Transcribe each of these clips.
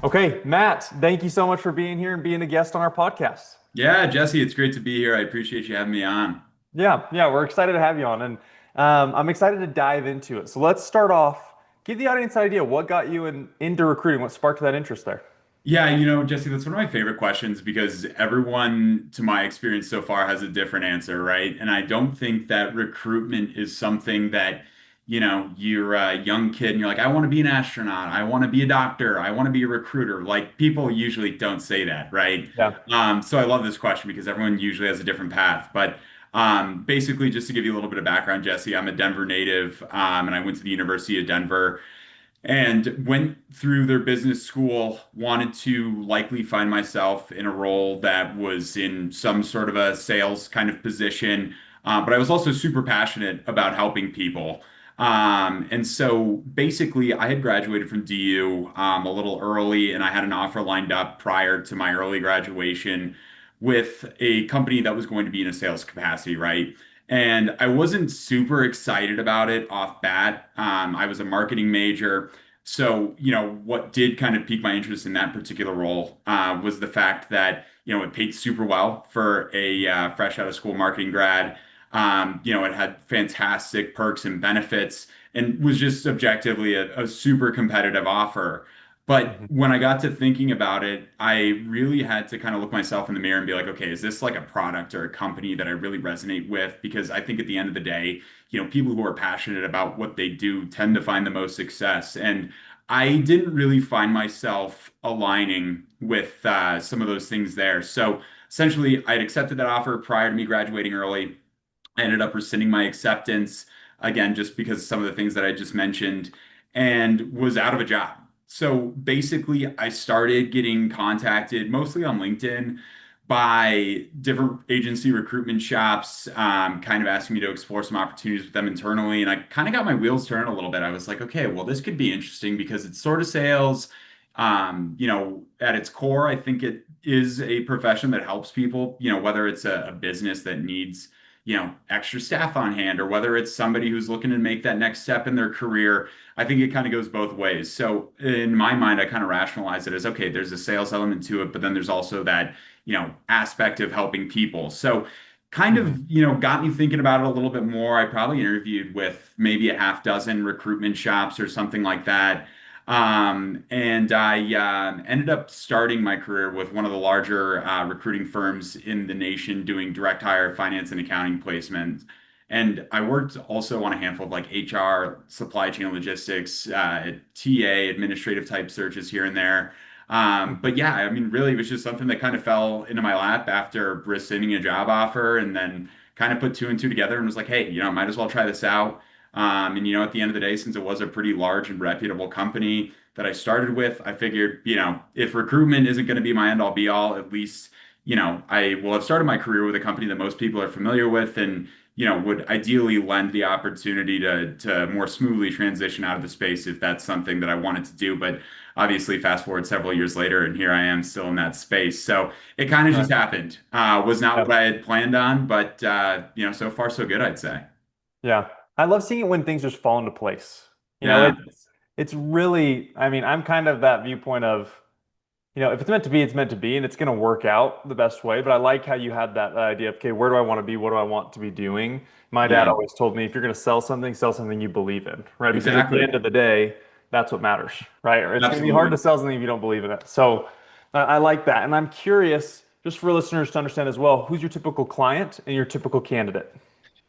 Okay, Matt, thank you so much for being here and being a guest on our podcast. Yeah, Jesse, it's great to be here. I appreciate you having me on. Yeah, we're excited to have you on, and I'm excited to dive into it. So let's start off. Give the audience an idea what got you into recruiting, what sparked that interest there. Yeah, Jesse, that's one of my favorite questions because everyone, to my experience so far, has a different answer, right? And I don't think that recruitment is something that, you're a young kid and you're like, I want to be an astronaut, I want to be a doctor, I want to be a recruiter. Like people usually don't say that, right? Yeah. So I love this question because everyone usually has a different path. But basically, just to give you a little bit of background, Jesse, I'm a Denver native, and I went to the University of Denver and went through their business school, wanted to likely find myself in a role that was in some sort of a sales kind of position. But I was also super passionate about helping people. And so basically, I had graduated from DU a little early, and I had an offer lined up prior to my early graduation with a company that was going to be in a sales capacity, right? And I wasn't super excited about it off bat. I was a marketing major. So, what did kind of pique my interest in that particular role was the fact that, it paid super well for a fresh out of school marketing grad. It had fantastic perks and benefits and was just objectively a super competitive offer. But Mhm. when I got to thinking about it, I really had to kind of look myself in the mirror and be like, okay, is this like a product or a company that I really resonate with? Because I think at the end of the day, people who are passionate about what they do tend to find the most success. And I didn't really find myself aligning with some of those things there. So essentially, I had accepted that offer prior to me graduating early. I ended up rescinding my acceptance again, just because of some of the things that I just mentioned, and was out of a job. So basically, I started getting contacted mostly on LinkedIn by different agency recruitment shops, kind of asking me to explore some opportunities with them internally. And I kind of got my wheels turning a little bit. I was like, okay, well, this could be interesting because it's sort of sales. At its core, I think it is a profession that helps people, whether it's a business that needs extra staff on hand, or whether it's somebody who's looking to make that next step in their career. I think it kind of goes both ways. So in my mind, I kind of rationalize it as, okay, there's a sales element to it, but then there's also that, aspect of helping people. So kind of, Mhm. got me thinking about it a little bit more. I probably interviewed with maybe a half dozen recruitment shops or something like that. And I ended up starting my career with one of the larger recruiting firms in the nation doing direct hire finance and accounting placements. And I worked also on a handful of like HR, supply chain logistics, TA, administrative type searches here and there. But yeah, I mean, really, it was just something that kind of fell into my lap after rescinding a job offer and then kind of put two and two together and was like, hey, might as well try this out. And at the end of the day, since it was a pretty large and reputable company that I started with, I figured, if recruitment isn't going to be my end all be all, at least, I will have started my career with a company that most people are familiar with and, would ideally lend the opportunity to more smoothly transition out of the space if that's something that I wanted to do. But obviously, fast forward several years later, and here I am still in that space. So it kind of just Right. happened. Was not Yeah. what I had planned on, but so far so good, I'd say. Yeah. I love seeing it when things just fall into place. You know, Yeah. it's really, I mean, I'm kind of that viewpoint of, if it's meant to be, it's meant to be, and it's going to work out the best way. But I like how you had that idea of, okay, where do I want to be? What do I want to be doing? My dad Yeah, always told me, if you're going to sell something you believe in, right? Because at the exactly. end of the day, that's what matters, right? Or it's going to be hard to Absolutely. sell something if you don't believe in it. So I like that. And I'm curious, just for listeners to understand as well, who's your typical client and your typical candidate?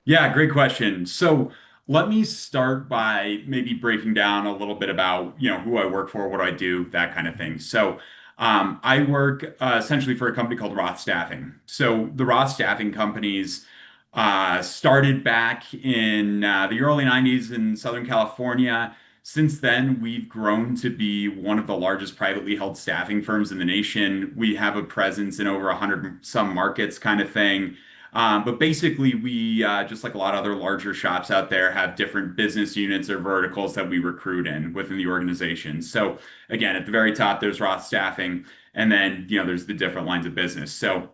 Yeah, great question. So let me start by maybe breaking down a little bit about, who I work for, what I do, that kind of thing. So I work essentially for a company called Roth Staffing. So the Roth Staffing companies started back in the early 90s in Southern California. Since then, we've grown to be one of the largest privately held staffing firms in the nation. We have a presence in over 100 some markets kind of thing. But basically, we, just like a lot of other larger shops out there, have different business units or verticals that we recruit in within the organization. So again, at the very top, there's Roth Staffing, and then, there's the different lines of business. So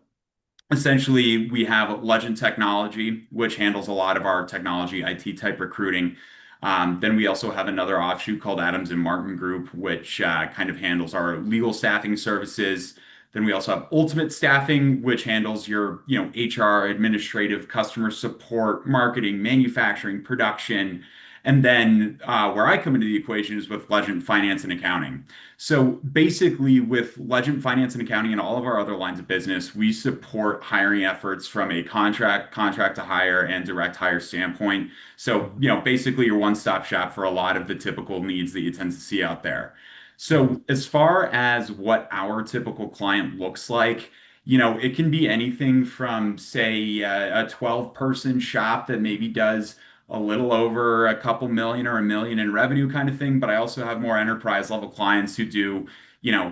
essentially, we have Legend Technology, which handles a lot of our technology IT type recruiting. Then we also have another offshoot called Adams and Martin Group, which kind of handles our legal staffing services. Then we also have Ultimate Staffing, which handles your, HR, administrative, customer support, marketing, manufacturing, production. And then where I come into the equation is with Legend Finance and Accounting. So basically, with Legend Finance and Accounting and all of our other lines of business, we support hiring efforts from a contract to hire, and direct hire standpoint. So, Mhm. basically your one-stop shop for a lot of the typical needs that you tend to see out there. Mhm. So, as far as what our typical client looks like, it can be anything from, say, a 12-person shop that maybe does a little over a couple million or a million in revenue kind of thing. But I also have more enterprise level clients who do,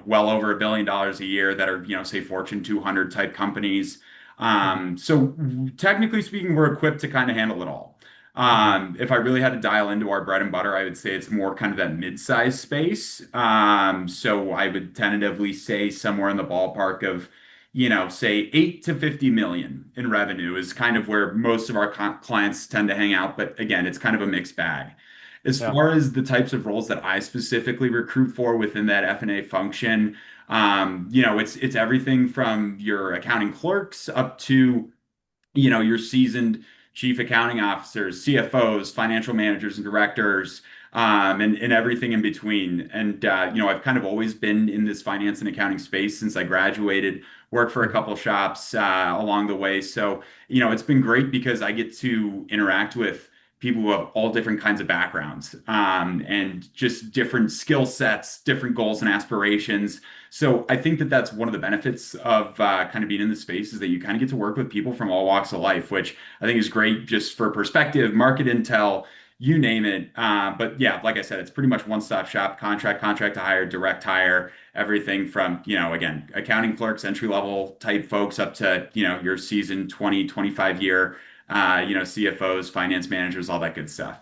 well over $1 billion a year that are, say, Fortune 200 type companies. Mhm. So technically speaking, we're equipped to kind of handle it all. Mhm. If I really had to dial into our bread and butter, I would say it's more kind of that mid-size space. So I would tentatively say somewhere in the ballpark of, say 8 to 50 million in revenue is kind of where most of our clients tend to hang out. But again, it's kind of a mixed bag. As Yeah. far as the types of roles that I specifically recruit for within that F&A function, it's everything from your accounting clerks up to your seasoned chief accounting officers, CFOs, financial managers, and directors, and everything in between. And I've kind of always been in this finance and accounting space since I graduated. Worked for a Mhm. couple shops along the way, so it's been great because I get to interact with people who have all different kinds of backgrounds, and just different skill sets, different goals and aspirations. So I think that that's one of the benefits of kind of being in the space is that you kind of get to work with people from all walks of life, which I think is great just for perspective, market intel, you name it. But yeah, like I said, it's pretty much one-stop shop, contract to hire, direct hire, everything from, again, accounting clerks, entry level type folks up to, your seasoned 20, 25 year, CFOs, finance managers, all that good stuff.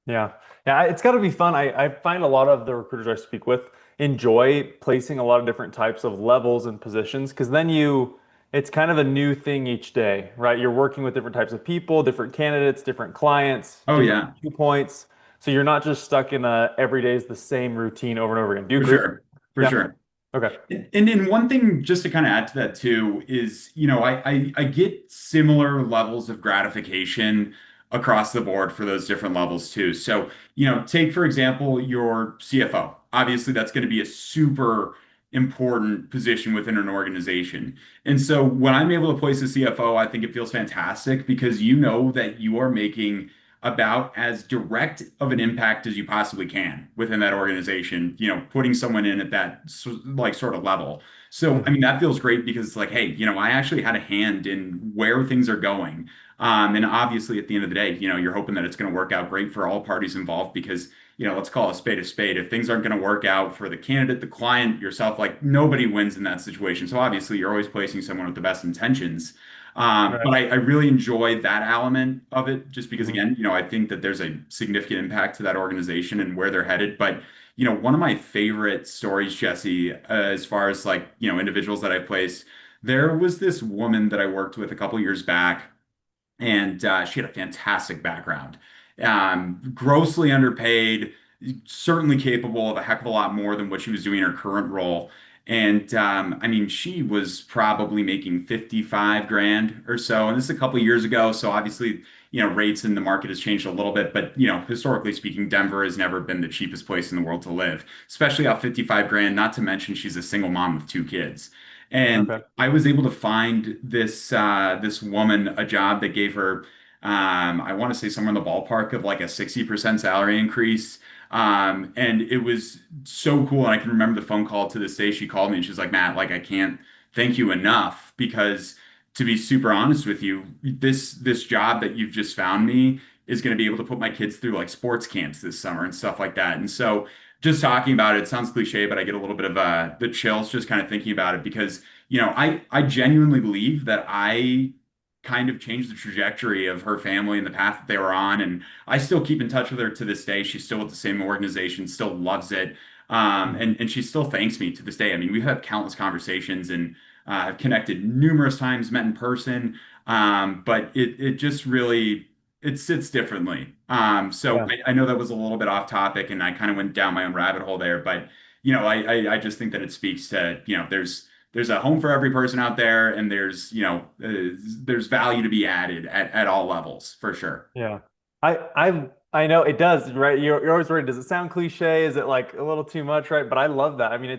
Yeah. Yeah, it's got to be fun. I find a lot of the recruiters I speak with enjoy placing a lot of different types of levels and positions because then it's kind of a new thing each day, right? You're working with different types of people, different candidates, different clients, Oh different yeah, viewpoints. So you're not just stuck in a every day is the same routine over and over again. Do you for agree? sure. For Yeah. sure. Okay. And one thing just to kind of add to that too is, I get similar levels of gratification across the board for those different levels too. So, take for example your CFO. Obviously, that's going to be a super important position within an organization. And so when I'm able to place a CFO, I think it feels fantastic because you know that you are making about as direct of an impact as you possibly can within that organization, putting someone in at that like sort of level. So, I Mhm. mean, that feels great because it's like, hey, I actually had a hand in where things are going. And obviously, at the end of the day, you're hoping that it's going to work out great for all parties involved because, let's call a spade a spade. If things aren't going to work out for the candidate, the client, yourself, like nobody wins in that situation. So obviously, you're always placing someone with the best intentions. Right. But I really enjoy that element of it just because, Mhm. again, I think that there's a significant impact to that organization and where they're headed. But, one of my favorite stories, Jesse, as far as like, individuals that I placed, there was this woman that I worked with a couple years back, and she had a fantastic background. Grossly underpaid, certainly capable of a heck of a lot more than what she was doing in her current role. And I mean, she was probably making 55 grand or so. And this is a couple of years ago. So obviously, rates in the market has changed a little bit. But, historically speaking, Denver has never been the cheapest place in the world to live, especially off 55 grand, not to mention she's a single mom with two kids. And Okay. I was able to find this woman a job that gave her I want to say somewhere in the ballpark of like a 60% salary increase. And it was so cool. And I can remember the phone call to this day. She called me and she's like, Matt, like I can't thank you enough because to be super honest with you, this job that you've just found me is going to be able to put my kids through like sports camps this summer and stuff like that. And so just talking about it sounds cliche, but I get a little bit of the chills just kind of thinking about it because I genuinely believe that I kind of changed the trajectory of her family and the path that they were on. And I still keep in touch with her to this day. She's still with the same organization, still loves it. Mhm. And she still thanks me to this day. I mean, we've had countless conversations and have connected numerous times, met in person. But it just really it sits differently. So Yeah. I know that was a little bit off topic, and I kind of went down my own rabbit hole there. But I just think that it speaks to there's a home for every person out there, and there's value to be added at all levels for sure. Yeah. I know it does, right? You're always worried, does it sound cliche? Is it like a little too much, right? But I love that. I mean,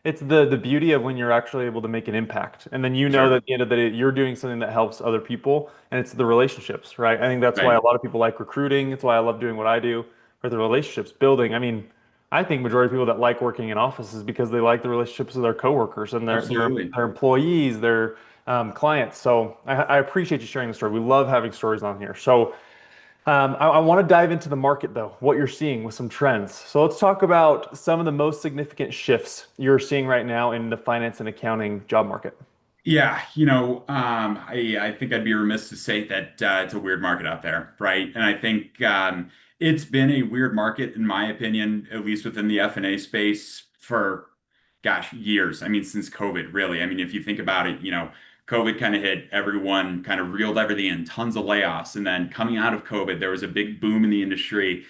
it's the beauty of when you're actually able to make an impact. And then you know that Sure. at the end of the day, you're doing something that helps other people, and it's the relationships, right? I think that's why Right. a lot of people like recruiting. It's why I love doing what I do, or the relationships building. I mean, I think majority of people that like working in offices because they like the relationships with their coworkers and Absolutely. their employees, their clients. So I appreciate you sharing the story. We love having stories on here. So I want to dive into the market though, what you're seeing with some trends. So let's talk about some of the most significant shifts you're seeing right now in the finance and accounting job market. Yeah, I think I'd be remiss to say that it's a weird market out there, right? And I think it's been a weird market, in my opinion, at least within the F&A space for, gosh, years. I mean, since COVID, really. I mean, if you think about it, COVID kind of hit everyone, kind of reeled everything in, tons of layoffs. And then coming out of COVID, there was a big boom in the industry.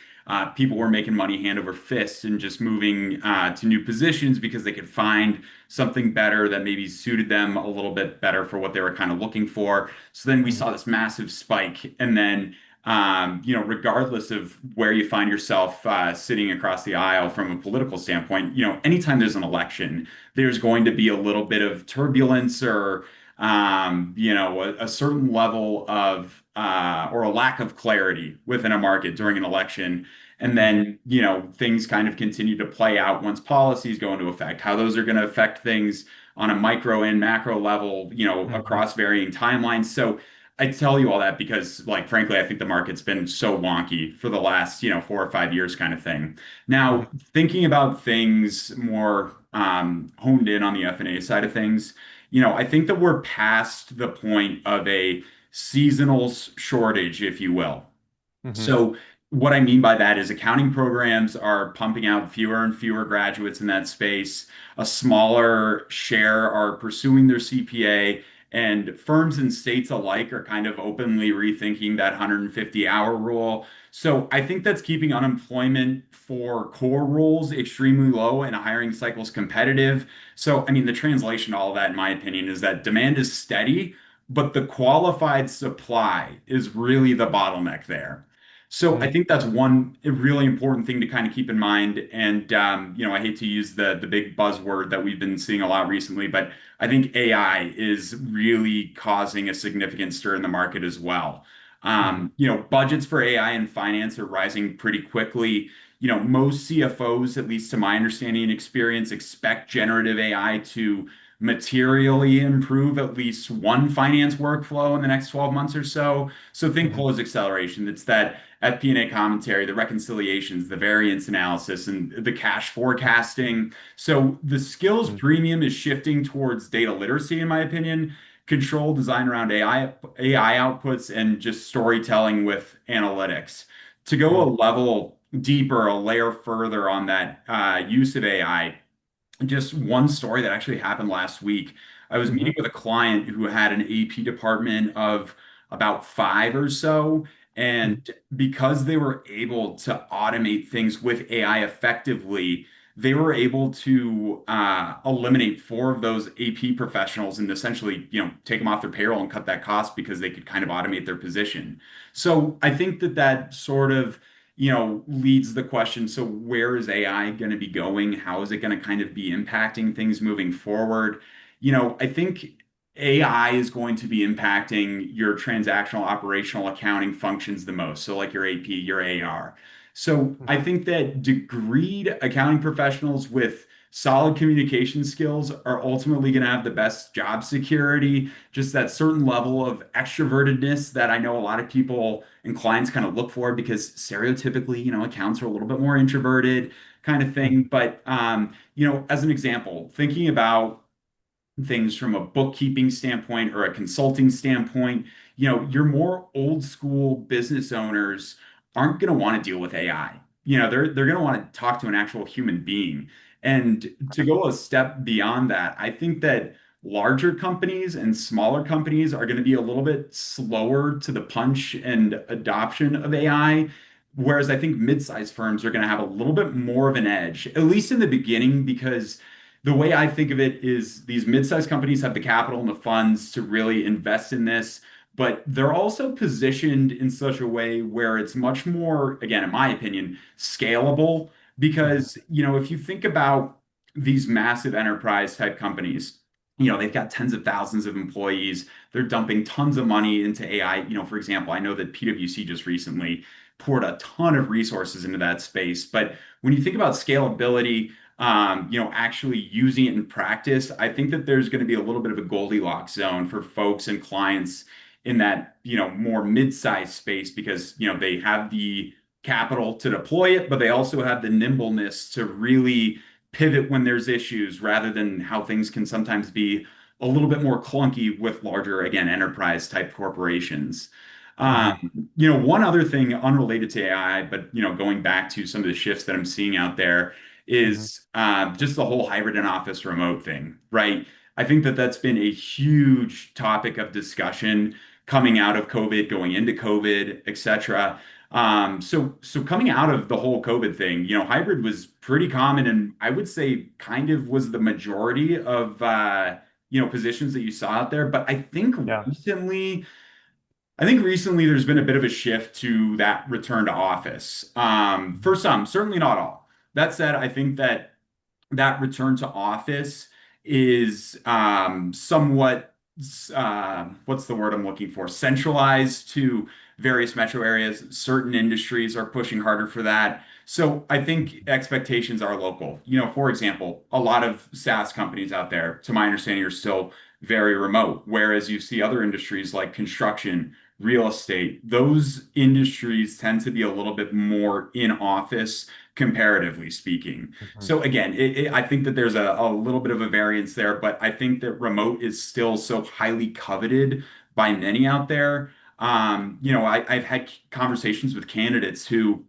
People were making money hand over fist and just moving to new positions because they could find something better that maybe suited them a little bit better for what they were kind of looking for. So then we Mhm, saw this massive spike. And then, regardless of where you find yourself sitting across the aisle from a political standpoint, anytime there's an election, there's going to be a little bit of turbulence or, a certain level of, or a lack of clarity within a market during an election. And mhm, then, things kind of continue to play out once policies go into effect, how those are going to affect things on a micro and macro level, mhm, across varying timelines. So I tell you all that because, like, frankly, I think the market's been so wonky for the last, 4 or 5 years kind of thing. mhm, Now, thinking about things more honed in on the F&A side of things, I think that we're past the point of a seasonal shortage, if you will. mhm, So what I mean by that is accounting programs are pumping out fewer and fewer graduates in that space. A smaller share are pursuing their CPA, and firms and states alike are kind of openly rethinking that 150-hour rule. So I think that's keeping unemployment for core roles extremely low and hiring cycles competitive. So, I mean, the translation to all of that, in my opinion, is that demand is steady, but the qualified supply is really the bottleneck there. So I mhm, think that's one really important thing to kind of keep in mind. And I hate to use the big buzzword that we've been seeing a lot recently, but I think AI is really causing a significant stir in the market as well. mhm, Budgets for AI and finance are rising pretty quickly. Most CFOs, at least to my understanding and experience, expect generative AI to materially improve at least one finance workflow in the next 12 months or so. So think mhm, close acceleration. It's that FP&A commentary, the reconciliations, the variance analysis, and the cash forecasting. So the skills mhm, premium is shifting towards data literacy, in my opinion, control design around AI outputs, and just storytelling with analytics. To go a mhm, level deeper, a layer further on that use of AI, just one story that actually happened last week. I was mhm, meeting with a client who had an AP department of about five or so. mhm, And because they were able to automate things with AI effectively, they were able to eliminate four of those AP professionals and essentially, take them off their payroll and cut that cost because they could kind of automate their position. So I think that that sort of leads the question. So where is AI going to be going? How is it going to kind of be impacting things moving forward? I think AI is going to be impacting your transactional operational accounting functions the most. So like your AP, your AR. So mhm, I think that degreed accounting professionals with solid communication skills are ultimately going to have the best job security, just that certain level of extrovertedness that I know a lot of people and clients kind of look for because stereotypically, accounts are a little bit more introverted kind of thing. mhm, But, as an example, thinking about things from a bookkeeping standpoint or a consulting standpoint, your more old school business owners aren't going to want to deal with AI. They're going to want to talk to an actual human being. And to go a step beyond that, I think that larger companies and smaller companies are going to be a little bit slower to the punch and adoption of AI. Whereas I think mid-sized firms are going to have a little bit more of an edge, at least in the beginning, because the way I think of it is these mid-sized companies have the capital and the funds to really invest in this, but they're also positioned in such a way where it's much more, again, in my opinion, scalable. Mhm. Because, if you think about these massive enterprise type companies, they've got tens of thousands of employees. They're dumping tons of money into AI. For example, I know that PwC just recently poured a ton of resources into that space. But when you think about scalability, actually using it in practice, I think that there's going to be a little bit of a Goldilocks zone for folks and clients in that, more mid-sized space because, they have the capital to deploy it, but they also have the nimbleness to really pivot when there's issues rather than how things can sometimes be a little bit more clunky with larger, again, enterprise type corporations. Mhm. One other thing unrelated to AI, but going back to some of the shifts that I'm seeing out there Mhm. is just the whole hybrid and office remote thing, right? I think that that's been a huge topic of discussion coming out of COVID, going into COVID, et cetera. So coming out of the whole COVID thing, hybrid was pretty common, and I would say kind of was the majority of positions that you saw out there. But Yeah. I think recently there's been a bit of a shift to that return to office. For Mhm. some, certainly not all. That said, I think that return to office is somewhat what's the word I'm looking for? Centralized to various metro areas. Certain industries are pushing harder for that. So I think expectations are local. For example, a lot of SaaS companies out there, to my understanding, are still very remote, whereas you see other industries like construction, real estate, those industries tend to be a little bit more in office comparatively speaking. Mhm. So again, I think that there's a little bit of a variance there, but I think that remote is still so highly coveted by many out there. I've had conversations with candidates who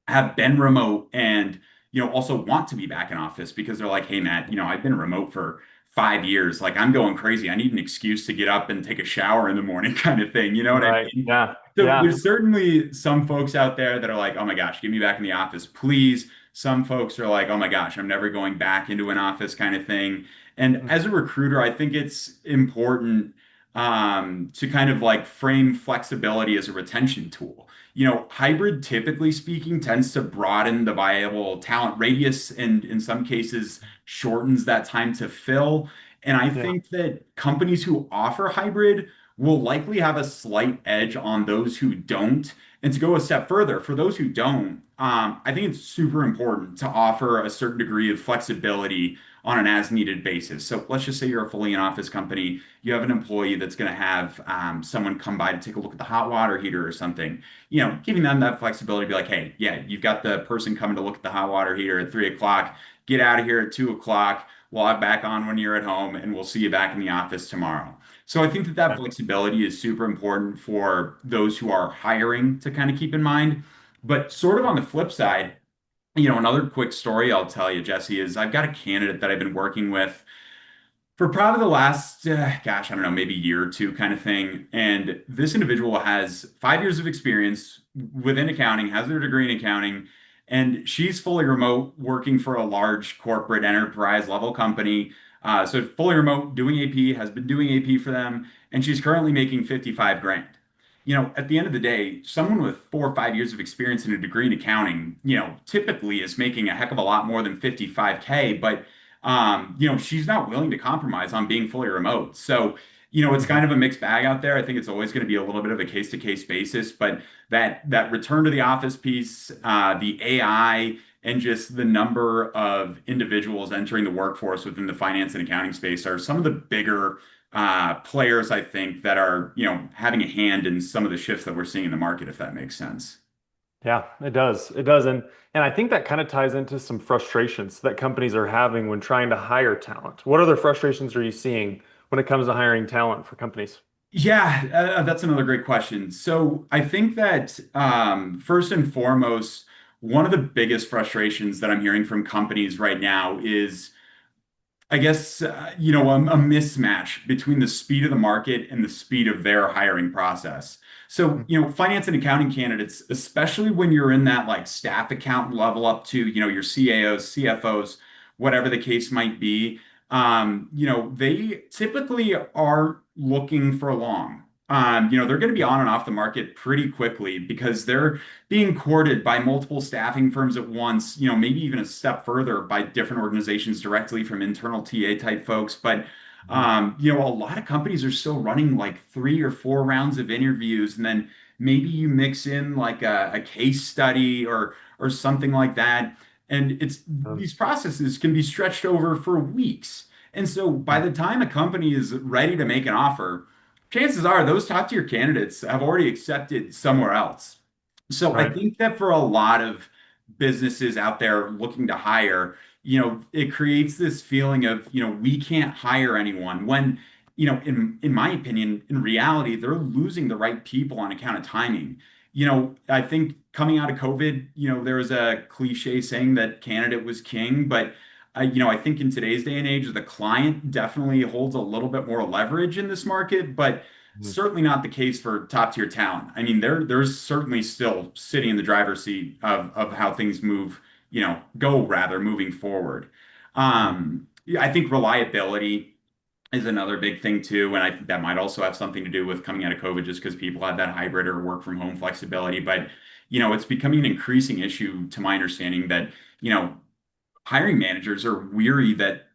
have been remote and also want to be back in office because they're like, hey Matt, I've been remote for 5 years. Like I'm going crazy. I need an excuse to get up and take a shower in the morning kind of thing. You know what I Right. mean? Yeah. So Yeah. there's certainly some folks out there that are like, oh my gosh, get me back in the office, please. Some folks are like, oh my gosh, I'm never going back into an office kind of thing. And Mhm. as a recruiter, I think it's important to kind of like frame flexibility as a retention tool. Hybrid, typically speaking, tends to broaden the viable talent radius and in some cases shortens that time to fill. And I Yeah. think that companies who offer hybrid will likely have a slight edge on those who don't. And to go a step further, for those who don't, I think it's super important to offer a certain degree of flexibility on an as needed basis. So let's just say you're a fully in office company, you have an employee that's going to have someone come by to take a look at the hot water heater or something, giving them that flexibility to be like, hey, yeah, you've got the person coming to look at the hot water heater at 3 o'clock, get out of here at 2 o'clock, log back on when you're at home, and we'll see you back in the office tomorrow. So I think that Yeah. flexibility is super important for those who are hiring to kind of keep in mind. But sort of on the flip side, another quick story I'll tell you, Jesse, is I've got a candidate that I've been working with for probably the last, gosh, I don't know, maybe year or two kind of thing. And this individual has 5 years of experience within accounting, has their degree in accounting, and she's fully remote working for a large corporate enterprise level company. So fully remote doing AP, has been doing AP for them, and she's currently making 55 grand. At the end of the day, someone with 4 or 5 years of experience and a degree in accounting, typically is making a heck of a lot more than 55K, but she's not willing to compromise on being fully remote. So, it's Mhm. kind of a mixed bag out there. I think it's always going to be a little bit of a case to case basis, but that return to the office piece, the AI, and just the number of individuals entering the workforce within the finance and accounting space are some of the bigger players, I think, that are, having a hand in some of the shifts that we're seeing in the market, if that makes sense. Yeah, it does. It does. And I think that kind of ties into some frustrations that companies are having when trying to hire talent. What other frustrations are you seeing when it comes to hiring talent for companies? Yeah, that's another great question. So I think that first and foremost, one of the biggest frustrations that I'm hearing from companies right now is I guess, a mismatch between the speed of the market and the speed of their hiring process. So, finance and accounting candidates, especially when you're in that like staff accountant level up to, your CAOs, CFOs, whatever the case might be, they typically aren't looking for long. They're going to be on and off the market pretty quickly because they're being courted by multiple staffing firms at once, maybe even a step further by different organizations directly from internal TA type folks. But Mhm. a lot of companies are still running like 3 or 4 rounds of interviews, and then maybe you mix in like a case study or something like that. And it's Um, these processes can be stretched over for weeks. And so by the time a company is ready to make an offer, chances are those top tier candidates have already accepted somewhere else. So I right. think that for a lot of businesses out there looking to hire, it creates this feeling of, we can't hire anyone when, in my opinion, in reality, they're losing the right people on account of timing. I think coming out of COVID, there was a cliche saying that candidate was king, but I think in today's day and age, the client definitely holds a little bit more leverage in this market, but Mhm. certainly not the case for top tier talent. I mean, there's certainly still sitting in the driver's seat of how things move, go rather moving forward. Mhm. Yeah, I think reliability is another big thing too, and I think that might also have something to do with coming out of COVID, just because people had that hybrid or work from home flexibility. But it's becoming an increasing issue, to my understanding, that you know hiring managers are weary that,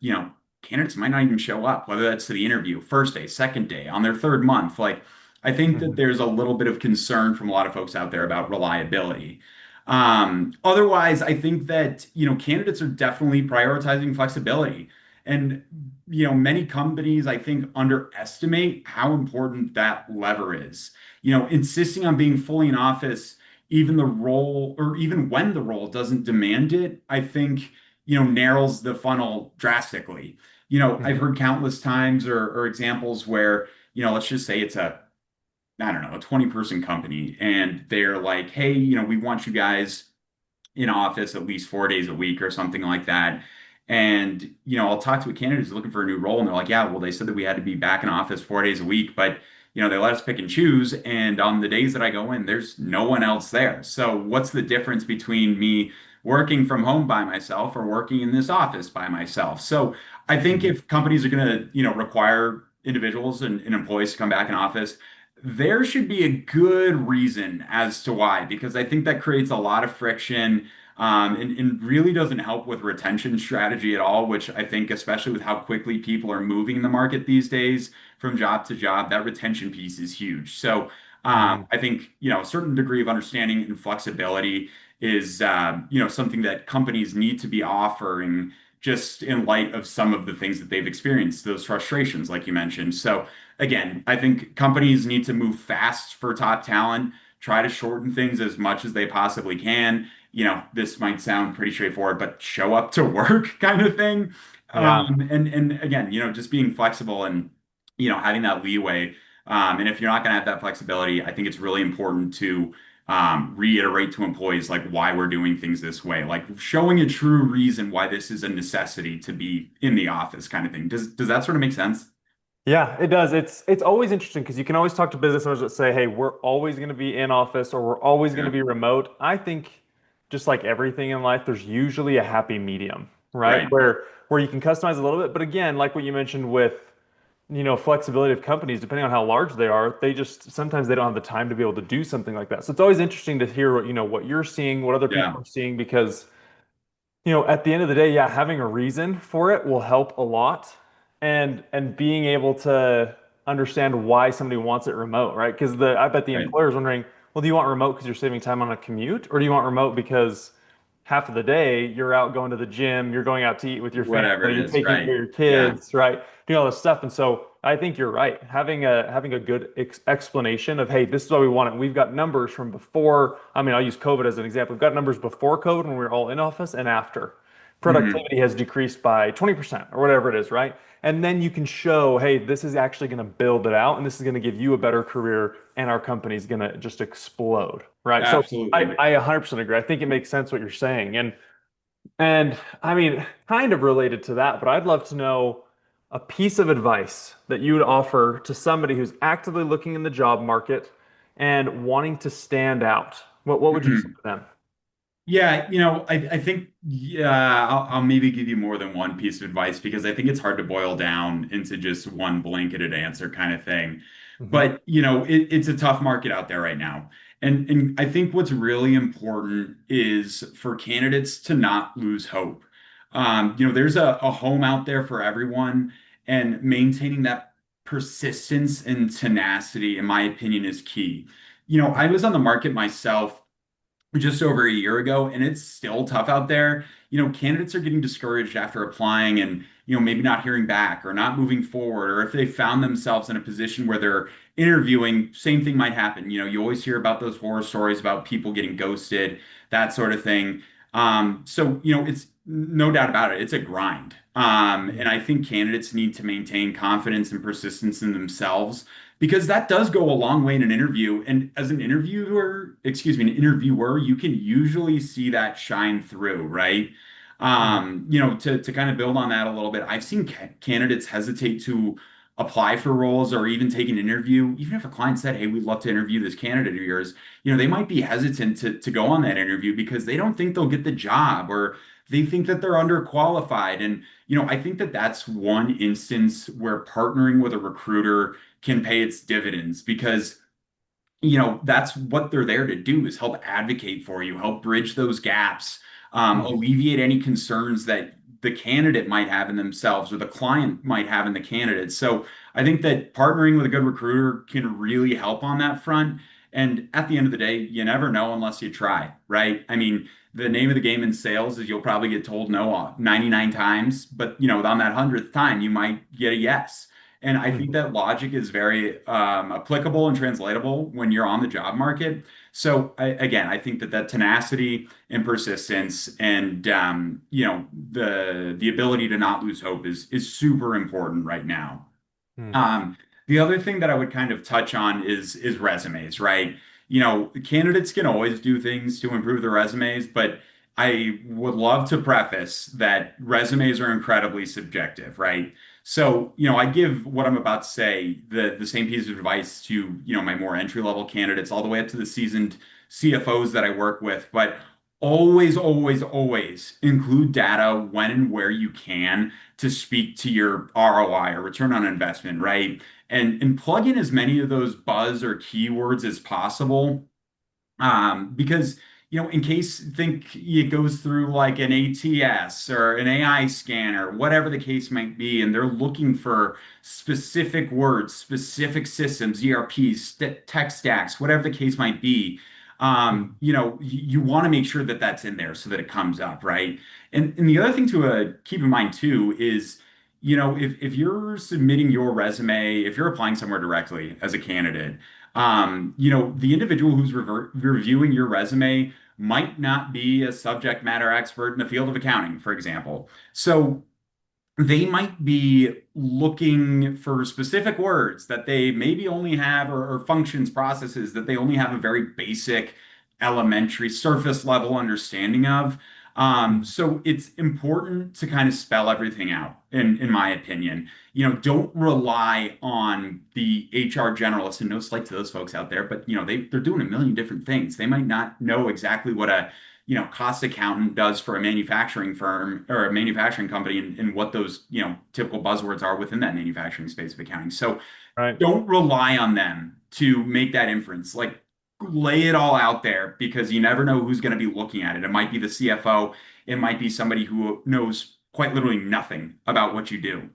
candidates might not even show up, whether that's to the interview, first day, second day, on their third month. Like, I think that Mhm. there's a little bit of concern from a lot of folks out there about reliability. Otherwise, I think that, candidates are definitely prioritizing flexibility. And, many companies, I think, underestimate how important that lever is. Insisting on being fully in office, even the role, or even when the role doesn't demand it, I think narrows the funnel drastically. I've Mhm. heard countless times or examples where, let's just say it's I don't know, a 20-person company, and they're like, hey, we want you guys in office at least 4 days a week or something like that. And, I'll talk to a candidate who's looking for a new role, and they're like, yeah, well, they said that we had to be back in office 4 days a week, but, they let us pick and choose. And on the days that I go in, there's no one else there. So what's the difference between me working from home by myself or working in this office by myself? So I think Mhm. if companies are going to, require individuals and employees to come back in office, there should be a good reason as to why, because I think that creates a lot of friction, and really doesn't help with retention strategy at all, which I think, especially with how quickly people are moving in the market these days from job to job, that retention piece is huge. So Mhm. I think, a certain degree of understanding and flexibility is, something that companies need to be offering just in light of some of the things that they've experienced, those frustrations, like you mentioned. So again, I think companies need to move fast for top talent, try to shorten things as much as they possibly can. This might sound pretty straightforward, but show up to work kind of thing. Yeah. And again, just being flexible and, having that leeway. And if you're not going to have that flexibility, I think it's really important to reiterate to employees like why we're doing things this way, like showing a true reason why this is a necessity to be in the office kind of thing. Does that sort of make sense? Yeah, it does. It's always interesting because you can always talk to business owners that say, "Hey, we're always going to be in office or we're always going to Yeah, be remote." I think just like everything in life, there's usually a happy medium, right? right. Where you can customize a little bit, but again, like what you mentioned with, flexibility of companies, depending on how large they are, they just sometimes they don't have the time to be able to do something like that. So it's always interesting to hear what you're seeing, what other people Yeah, are seeing because at the end of the day, yeah, having a reason for it will help a lot. And being able to understand why somebody wants it remote, right? Because I bet the right. employer is wondering, well, do you want remote because you're saving time on a commute, or do you want remote because half of the day you're out going to the gym, you're going out to eat with your family, Whatever it you're is, taking care right. of your Yeah. kids, right? Doing all this stuff. And so I think you're right. Having a good explanation of, hey, this is what we want. And we've got numbers from before. I mean, I'll use COVID as an example. We've got numbers before COVID when we were all in office and after. Hmm. Productivity has decreased by 20% or whatever it is, right? And then you can show, hey, this is actually going to build it out and this is going to give you a better career and our company's going to just explode, right? So I, Absolutely. I 100% agree. I think it makes sense what you're saying. And And I mean, kind of related to that, but I'd love to know a piece of advice that you would offer to somebody who's actively looking in the job market and wanting to stand out. What would you say Mhm. to them? Yeah, I think yeah, I'll maybe give you more than one piece of advice because I think it's hard to boil down into just one blanketed answer kind of thing. Hmm. But it's a tough market out there right now. And I think what's really important is for candidates to not lose hope. There's a home out there for everyone, and maintaining that persistence and tenacity, in my opinion, is key. I was on the market myself just over a year ago, and it's still tough out there. Candidates are getting discouraged after applying and, maybe not hearing back or not moving forward, or if they found themselves in a position where they're interviewing, same thing might happen. You always hear about those horror stories about people getting ghosted, that sort of thing. So, it's no doubt about it, it's a grind. And I think candidates need to maintain confidence and persistence in themselves because that does go a long way in an interview. And as an interviewer, excuse me, an interviewer, you can usually see that shine through, right? Hmm. To kind of build on that a little bit, I've seen candidates hesitate to apply for roles or even take an interview. Even if a client said, "Hey, we'd love to interview this candidate of yours," they might be hesitant to go on that interview because they don't think they'll get the job or they think that they're underqualified. And, I think that that's one instance where partnering with a recruiter can pay its dividends because that's what they're there to do is help advocate for you, help bridge those gaps, Hmm. alleviate any concerns that the candidate might have in themselves or the client might have in the candidate. So I think that partnering with a good recruiter can really help on that front. And at the end of the day, you never know unless you try, right? I mean, the name of the game in sales is you'll probably get told no 99 times, but on that 100th time, you might get a yes. And I think Hmm. that logic is very applicable and translatable when you're on the job market. So again, I think that tenacity and persistence and the ability to not lose hope is super important right now. Hmm. Um, the other thing that I would kind of touch on is resumes, right? Candidates can always do things to improve their resumes, but I would love to preface that resumes are incredibly subjective, right? So, I give what I'm about to say the same piece of advice to, my more entry level candidates all the way up to the seasoned CFOs that I work with, but always, always, always include data when and where you can to speak to your ROI or return on investment, right? And plug in as many of those buzz or keywords as possible. Because in case think it goes through like an ATS or an AI scanner, whatever the case might be, and they're looking for specific words, specific systems, ERPs, tech stacks, whatever the case might be. Hmm. You want to make sure that that's in there so that it comes up, right? And the other thing to keep in mind too is, if you're submitting your resume, if you're applying somewhere directly as a candidate, the individual who's reviewing your resume might not be a subject matter expert in the field of accounting, for example. So they might be looking for specific words that they maybe only have or functions, processes that they only have a very basic, elementary, surface level understanding of. Hmm. So it's important to kind of spell everything out, in my opinion. Don't rely on the HR generalists, and no slight to those folks out there, but they're doing a million different things. They might not know exactly what a cost accountant does for a manufacturing firm or a manufacturing company and what those, typical buzzwords are within that manufacturing space of accounting. So Right. don't rely on them to make that inference. Like lay it all out there because you never know who's going to be looking at it. It might be the CFO, it might be somebody who knows quite literally nothing about what you do.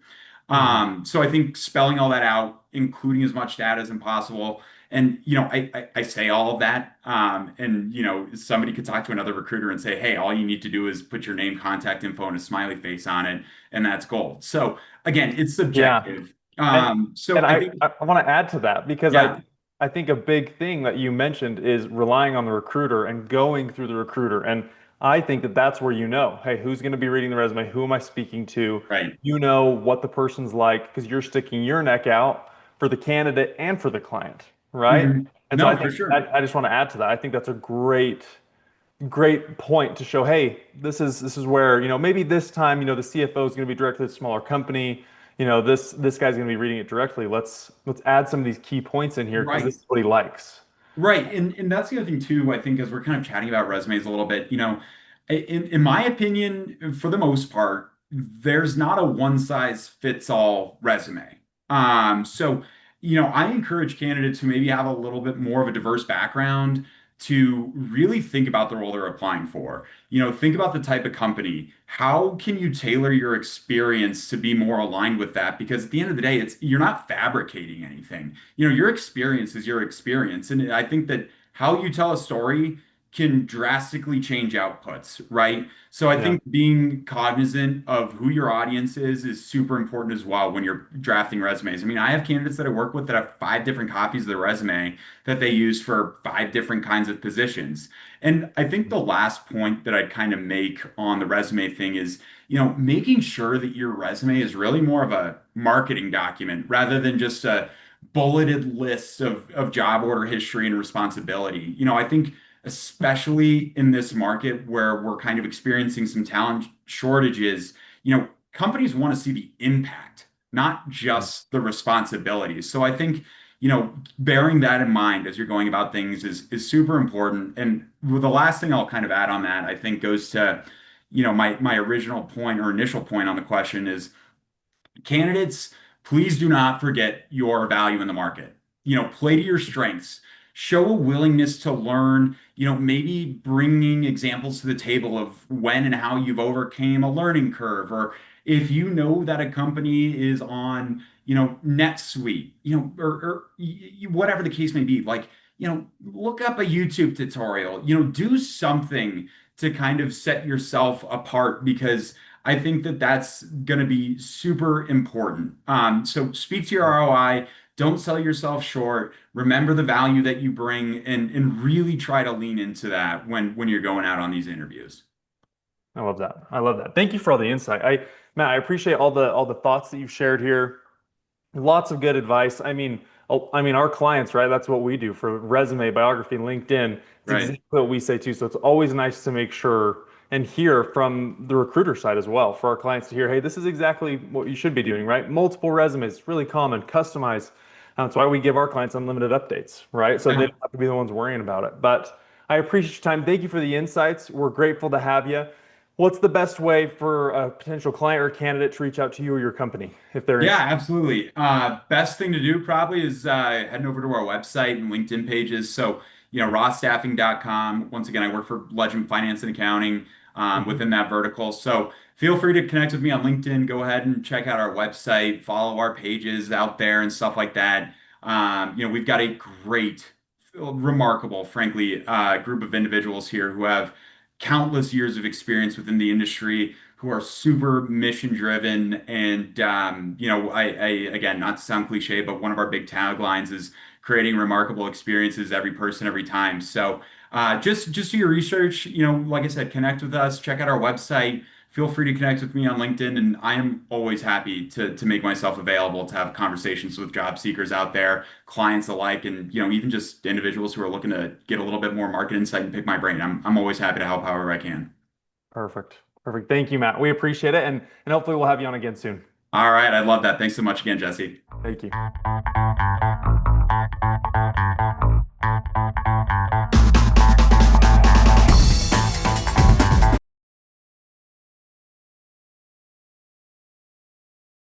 Hmm. So I think spelling all that out, including as much data as possible. And I say all of that, and somebody could talk to another recruiter and say, "Hey, all you need to do is put your name, contact info, and a smiley face on it, and that's gold." So again, it's Yeah. subjective. And So and I I think, I want to add to that because yeah, I think a big thing that you mentioned is relying on the recruiter and going through the recruiter. And I think that that's where you know, hey, who's going to be reading the resume? Who am I speaking to? right. You know what the person's like because you're sticking your neck out for the candidate and for the client, right? Mhm. And so I No, for think sure. I just want to add to that. I think that's a great great point to show, hey, this is where, maybe this time, the CFO is going to be directly to a smaller company. This guy's going to be reading it directly. Let's add some of these key points in here because this Right. is what he likes. Right. And that's the other thing too, I think, as we're kind of chatting about resumes a little bit, in my opinion, for the most part, there's not a one size fits all resume. So, I encourage candidates who maybe have a little bit more of a diverse background to really think about the role they're applying for. Think about the type of company. How can you tailor your experience to be more aligned with that? Because at the end of the day, you're not fabricating anything. Your experience is your experience. And I think that how you tell a story can drastically change outputs, right? So I Yeah. think being cognizant of who your audience is super important as well when you're drafting resumes. I mean, I have candidates that I work with that have 5 different copies of their resume that they use for 5 different kinds of positions. And I think the last point that I'd kind of make on the resume thing is, making sure that your resume is really more of a marketing document rather than just a bulleted list of job order history and responsibility. I think especially in this market where we're kind of experiencing some talent shortages, companies want to see the impact, not just the responsibilities. So I think, bearing that in mind as you're going about things is super important. And the last thing I'll kind of add on that, I think goes to, my original point or initial point on the question is candidates, please do not forget your value in the market. Play to your strengths. Show a willingness to learn, maybe bringing examples to the table of when and how you've overcame a learning curve, or if you know that a company is on, NetSuite, or whatever the case may be, like, look up a YouTube tutorial, do something to kind of set yourself apart because I think that that's going to be super important. So speak to your ROI. Don't sell yourself short. Remember the value that you bring, and really try to lean into that when you're going out on these interviews. I love that. I love that. Thank you for all the insight. Matt, I appreciate all the thoughts that you've shared here. Lots of good advice. I mean, our clients, right? That's what we do for resume, biography, and LinkedIn. It's Right. exactly what we say too. So it's always nice to make sure and hear from the recruiter side as well for our clients to hear, hey, this is exactly what you should be doing, right? Multiple resumes, it's really common, customize. That's why we give our clients unlimited updates, right? So they Yeah. don't have to be the ones worrying about it. But I appreciate your time. Thank you for the insights. We're grateful to have you. What's the best way for a potential client or candidate to reach out to you or your company if they're Yeah, interested? absolutely. Best thing to do probably is heading over to our website and LinkedIn pages. So, rawstaffing.com. Once again, I work for Legend Finance and Accounting Mhm. within that vertical. So feel free to connect with me on LinkedIn. Go ahead and check out our website, follow our pages out there and stuff like that. We've got a great, remarkable, frankly, group of individuals here who have countless years of experience within the industry who are super mission driven. And, I, again, not to sound cliche, but one of our big taglines is creating remarkable experiences every person, every time. So, just do your research, like I said, connect with us, check out our website. Feel free to connect with me on LinkedIn, and I am always happy to make myself available to have conversations with job seekers out there, clients alike, and even just individuals who are looking to get a little bit more market insight and pick my brain. I'm always happy to help however I can. Perfect. Perfect. Thank you, Matt. We appreciate it. And hopefully we'll have you on again soon. All right, I love that. Thanks so much again, Jesse. Thank you.